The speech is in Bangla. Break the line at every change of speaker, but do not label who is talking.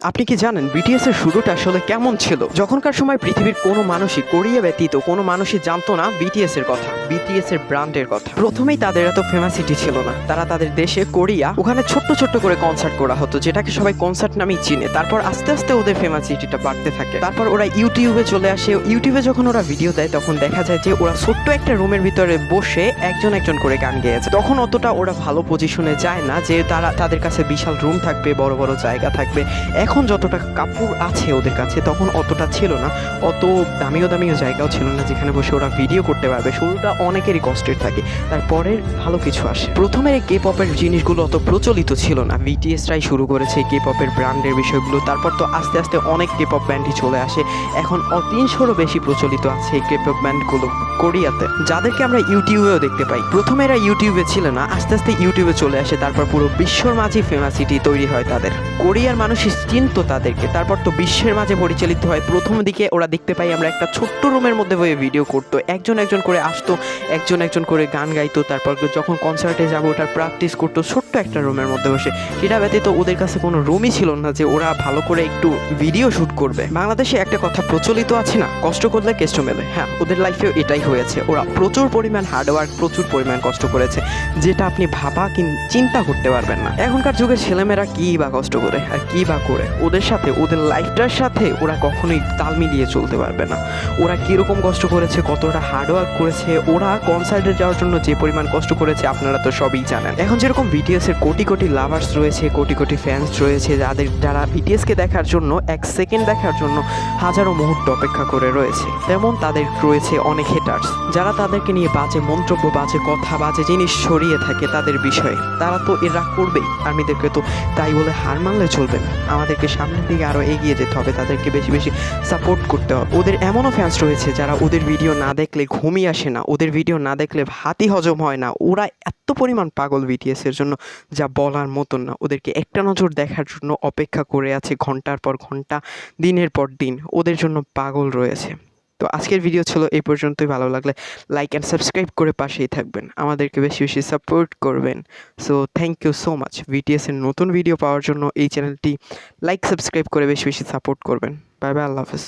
আপনি কি জানেন বিটিএস এর শুরুটা আসলে কেমন ছিল? যখনকার সময় পৃথিবীর কোনো মানুষই কোরিয়া ব্যতীত কোনো মানুষই জানতো না বিটিএস এর কথা, বিটিএস এর ব্র্যান্ডের কথা। প্রথমেই তাদের এত ফেমাসিটি ছিল না। তারা তাদের দেশে কোরিয়া ওখানে ছোট্ট ছোট্ট করে কনসার্ট করা হতো, যেটাকে সবাই কনসার্ট নামেই চিনে। তারপর আস্তে আস্তে ওদের ফেমাসিটিটা বাড়তে থাকে। তারপর ওরা ইউটিউবে চলে আসে। ইউটিউবে যখন ওরা ভিডিও দেয় তখন দেখা যায় যে ওরা ছোট্ট একটা রুমের ভিতরে বসে একজন একজন করে গান গেয়েছে। তখন অতটা ওরা ভালো পজিশনে যায় না যে তাদের কাছে বিশাল রুম থাকবে, বড় বড় জায়গা থাকবে। এখন যতটা কাপড় আছে ওদের কাছে তখন অতটা ছিল না, অত দামিও জায়গাও ছিল না যেখানে বসে ওরা ভিডিও করতে পারবে। শুরুটা অনেকেরই কষ্টের থাকে, তারপরে ভালো কিছু আসে। প্রথমে কে পপের জিনিসগুলো অত প্রচলিত ছিল না, বিটিএসরাই শুরু করেছে কে পপের ব্র্যান্ডের বিষয়গুলো। তারপর তো আস্তে আস্তে অনেক কে পপ ব্যান্ডই চলে আসে। এখন 300-এরও বেশি প্রচলিত আছে এই কে পপ ব্যান্ডগুলো কোরিয়াতে, যাদেরকে আমরা ইউটিউবেও দেখতে পাই। প্রথমে এরা ইউটিউবে ছিল না, আস্তে আস্তে ইউটিউবে চলে আসে। তারপর পুরো বিশ্বর মাঝে ফেমাসিটি তৈরি হয় তাদের। কোরিয়ার মানুষ চিনতো তাদেরকে, তারপর তো বিশ্বের মাঝে পরিচালিত হয়। প্রথম দিকে ওরা দেখতে পাই আমরা একটা ছোট্ট রুমের মধ্যে বসে ভিডিও করতো, একজন একজন করে আসতো, একজন একজন করে গান গাইতো। তারপর যখন কনসার্টে যাবো ওটার প্র্যাকটিস করতো ছোট্ট একটা রুমের মধ্যে বসে। সেটা ব্যতীত ওদের কাছে কোনো রুমই ছিল না যে ওরা ভালো করে একটু ভিডিও শ্যুট করবে। বাংলাদেশে একটা কথা প্রচলিত আছে না, কষ্ট করলে কেষ্ট মেলে। হ্যাঁ, ওদের লাইফেও এটাই হয়েছে। ওরা প্রচুর পরিমাণ হার্ডওয়ার্ক, প্রচুর পরিমাণ কষ্ট করেছে, যেটা আপনি চিন্তা করতে পারবেন না। এখনকার যুগের ছেলেমেয়েরা কী বা কষ্ট করে আর কী বা করে, ওদের সাথে ওদের লাইফটার সাথে ওরা কখনোই তাল মিলিয়ে চলতে পারবে না। ওরা কীরকম কষ্ট করেছে, কতটা হার্ডওয়ার্ক করেছে, ওরা কনসার্টে যাওয়ার জন্য যে পরিমাণ কষ্ট করেছে আপনারা তো সবই জানেন। এখন যেরকম বিটিএস এর কোটি কোটি লাভার্স রয়েছে, কোটি কোটি ফ্যান্স রয়েছে, যারা বিটিএসকে দেখার জন্য এক সেকেন্ড দেখার জন্য হাজারো মুহূর্ত অপেক্ষা করে রয়েছে, তেমন তাদের রয়েছে অনেক হেটার্স, যারা তাদেরকে নিয়ে বাজে মন্তব্য, বাজে কথা, বাজে জিনিস ছড়িয়ে থাকে তাদের বিষয়ে। তারা তো এরা করবেই, আর্মিদেরকে তো তাই বলে হার মানলে চলবে না। আমাদেরকে সামনের দিকে আরও এগিয়ে যেতে হবে, তাদেরকে বেশি বেশি সাপোর্ট করতে হবে। ওদের এমনও ফ্যান্স রয়েছে যারা ওদের ভিডিও না দেখলে ঘুমই আসে না, ওদের ভিডিও না দেখলে ভাতই হজম হয় না। ওরা এত পরিমাণ পাগল বিটিএসের জন্য যা বলার মতন না। ওদেরকে একটা নজর দেখার জন্য অপেক্ষা করে আছে ঘন্টার পর ঘন্টা, দিনের পর দিন। ওদের জন্য পাগল রয়েছে। তো আজকের ভিডিও ছিল এই পর্যন্তই। ভালো লাগলে লাইক অ্যান্ড সাবস্ক্রাইব করে পাশেই থাকবেন, আমাদেরকে বেশি বেশি সাপোর্ট করবেন। So thank you so much. বিটিএসের নতুন ভিডিও পাওয়ার জন্য এই চ্যানেলটি লাইক সাবস্ক্রাইব করে বেশি বেশি সাপোর্ট করবেন। বাই বাই, আল্লাহ হাফেজ।